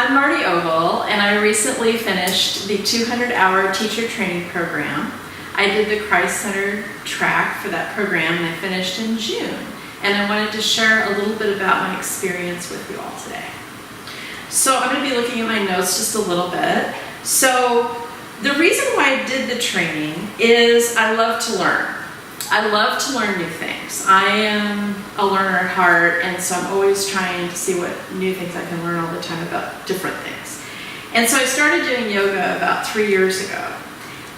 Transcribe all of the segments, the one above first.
I'm Marti Ogle, and I recently finished the 200-hour teacher training program. I did the Christ-centered track for that program, and I finished in June. And I wanted to share a little bit about my experience with you all today. So I'm going to be looking at my notes just a little bit. So the reason why I did the training is I love to learn. I love to learn new things. I am a learner at heart, and so I'm always trying to see what new things I can learn all the time about different things. And so I started doing yoga about 3 years ago.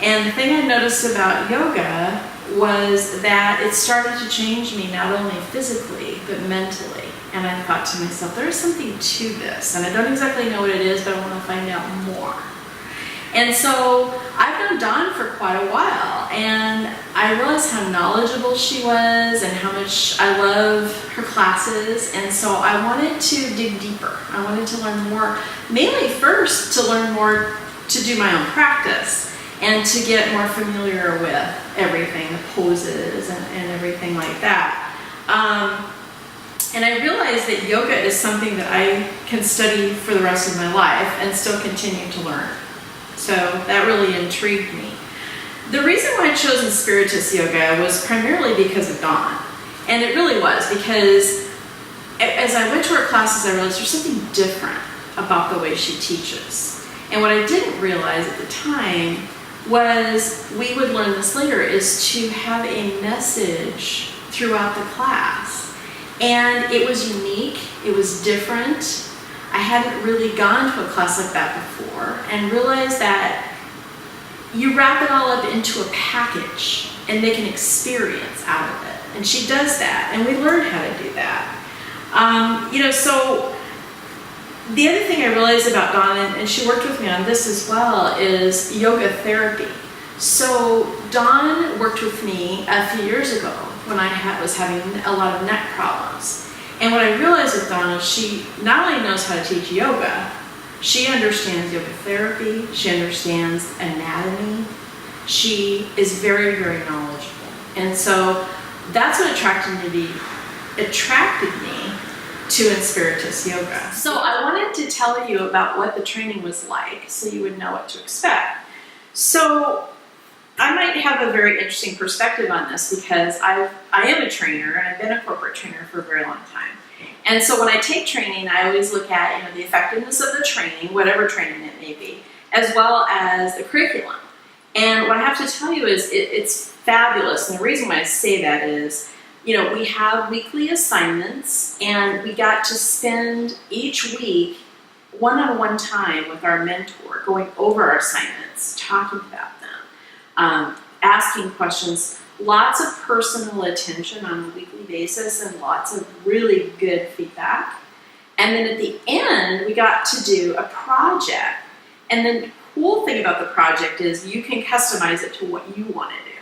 And the thing I noticed about yoga was that it started to change me not only physically, but mentally. And I thought to myself, there is something to this. And I don't exactly know what it is, but I want to find out more. And so I've known Dawn for quite a while, and I realized how knowledgeable she was and how much I love her classes, and so I wanted to dig deeper. I wanted to learn more, mainly first to learn more to do my own practice and to get more familiar with everything, the poses and everything like that. And I realized that yoga is something that I can study for the rest of my life and still continue to learn. So that really intrigued me. The reason why I chose Inspiritus yoga was primarily because of Dawn. And it really was because as I went to her classes, I realized there's something different about the way she teaches. And what I didn't realize at the time was, we would learn this later, is to have a message throughout the class. And it was unique, it was different. I hadn't really gone to a class like that before, and realized that you wrap it all up into a package and make an experience out of it. And she does that, and we learned how to do that. So the other thing I realized about Dawn, and she worked with me on this as well, is yoga therapy. So Dawn worked with me a few years ago when I was having a lot of neck problems. And what I realized with Dawn is she not only knows how to teach yoga, she understands yoga therapy, she understands anatomy, she is very, very knowledgeable. And so that's what attracted me to Inspiritus yoga. So I wanted to tell you about what the training was like so you would know what to expect. So I might have a very interesting perspective on this because I am a trainer, and I've been a corporate trainer for a very long time. And so when I take training, I always look at the effectiveness of the training, whatever training it may be, as well as the curriculum. And what I have to tell you is it's fabulous. And the reason why I say that is, we have weekly assignments, and we got to spend each week one-on-one time with our mentor, going over our assignments, talking about them, asking questions, lots of personal attention on a weekly basis, and lots of really good feedback. And then at the end, we got to do a project. And the cool thing about the project is you can customize it to what you want to do.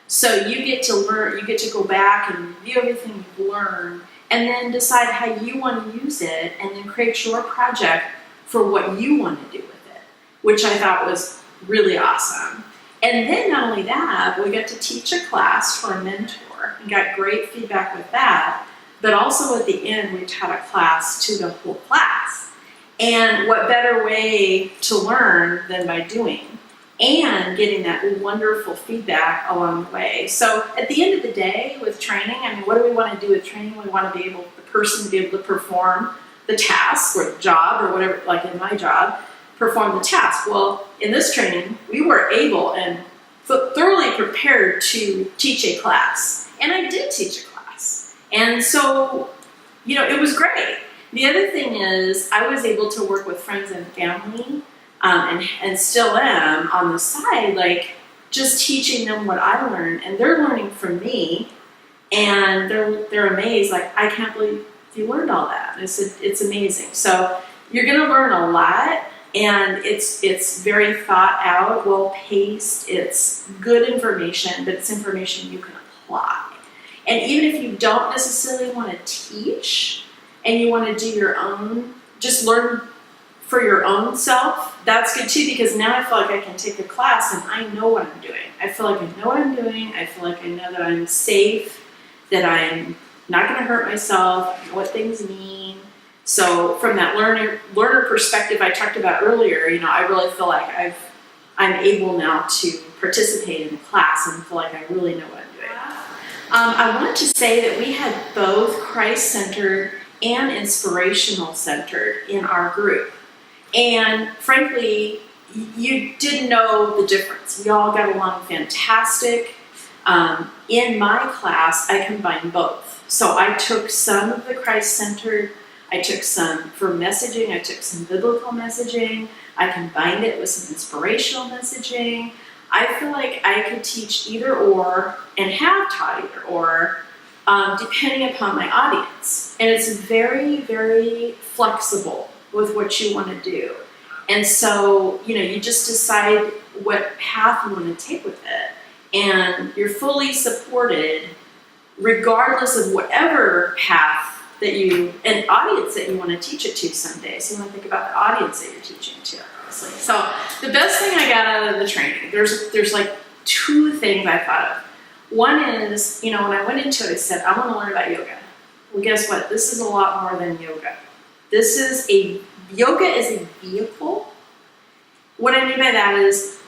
So you get to learn, you get to go back and review everything you've learned, and then decide how you want to use it, and then create your project for what you want to do with it, which I thought was really awesome. And then not only that, we got to teach a class for a mentor and got great feedback with that, but also at the end we taught a class to the whole class. And what better way to learn than by doing and getting that wonderful feedback along the way. So at the end of the day with training, what do we want to do with training? We want to be able, the person to be able to perform the task or the job or whatever, like in my job, perform the task. Well, in this training, we were able and thoroughly prepared to teach a class. And I did teach a class. And so, it was great. The other thing is I was able to work with friends and family, and still am on the side, like just teaching them what I learned, and they're learning from me, and they're amazed, like, I can't believe you learned all that. It's amazing. So you're going to learn a lot. And it's very thought out, well paced, it's good information, but it's information you can apply. And even if you don't necessarily want to teach, and you want to do your own, just learn for your own self, that's good too, because now I feel like I can take a class and I know what I'm doing. I feel like I know what I'm doing, I feel like I know that I'm safe, that I'm not going to hurt myself, I know what things mean. So from that learner perspective I talked about earlier, I really feel like I'm able now to participate in the class and feel like I really know what I'm doing. I wanted to say that we had both Christ-centered and inspirational-centered in our group. And frankly, you didn't know the difference. We all got along fantastic. In my class, I combined both. So I took some of the Christ-centered, I took some for messaging, I took some biblical messaging, I combined it with some inspirational messaging. I feel like I could teach either or and have taught either or, depending upon my audience. And it's very, very flexible with what you want to do. And so, you just decide what path you want to take with it. And you're fully supported regardless of whatever path and audience that you want to teach it to someday. So you want to think about the audience that you're teaching to, obviously. So the best thing I got out of the training, there's like two things I thought of. One is, when I went into it, I said, I want to learn about yoga. Well, guess what? This is a lot more than yoga. Yoga is a vehicle. What I mean by that is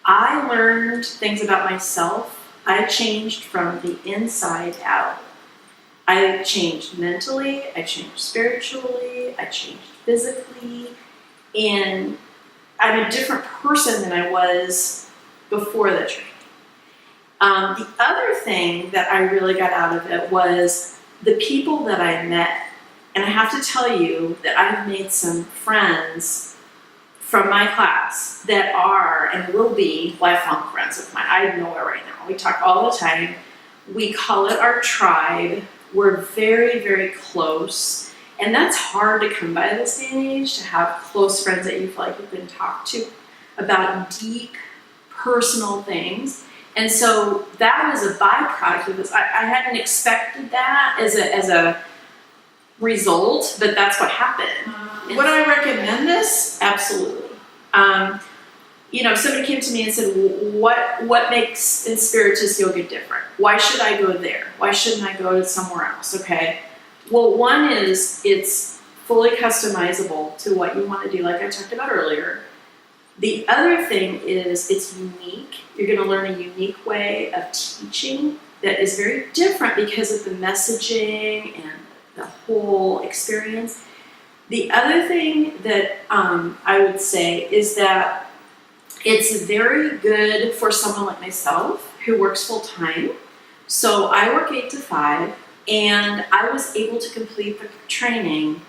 I learned things about myself. I changed from the inside out. I changed mentally, I changed spiritually, I changed physically, and I'm a different person than I was before the training. The other thing that I really got out of it was the people that I met. And I have to tell you that I have made some friends from my class that are and will be lifelong friends of mine. I know it right now. We talk all the time. We call it our tribe. We're very, very close. And that's hard to come by this day and age, to have close friends that you feel like you can talk to about deep, personal things. And so that was a byproduct of this. I hadn't expected that as a result, but that's what happened. Would I recommend this? Absolutely. Somebody came to me and said, what makes Inspiritus yoga different? Why should I go there? Why shouldn't I go to somewhere else? Okay. Well, one is it's fully customizable to what you want to do, like I talked about earlier. The other thing is it's unique. You're going to learn a unique way of teaching that is very different because of the messaging and the whole experience. The other thing that I would say is that it's very good for someone like myself who works full time. So I work 8 to 5, and I was able to complete the training,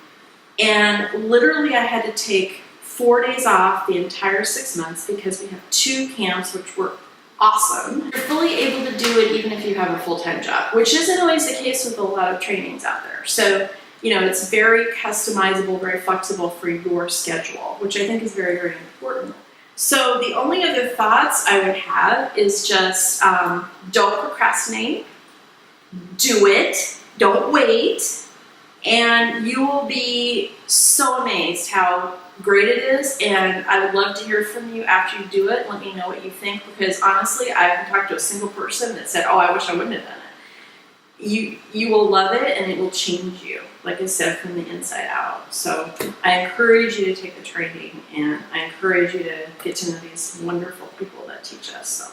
and literally I had to take 4 days off the entire 6 months because we have 2 camps, which were awesome. You're fully able to do it even if you have a full-time job, which isn't always the case with a lot of trainings out there. So, it's very customizable, very flexible for your schedule, which I think is very, very important. So the only other thoughts I would have is just don't procrastinate, do it, don't wait, and you will be so amazed how great it is. And I would love to hear from you after you do it. Let me know what you think, because honestly, I haven't talked to a single person that said, oh, I wish I wouldn't have done it. You will love it, and it will change you, like I said, from the inside out. So I encourage you to take the training, and I encourage you to get to know these wonderful people that teach us. So.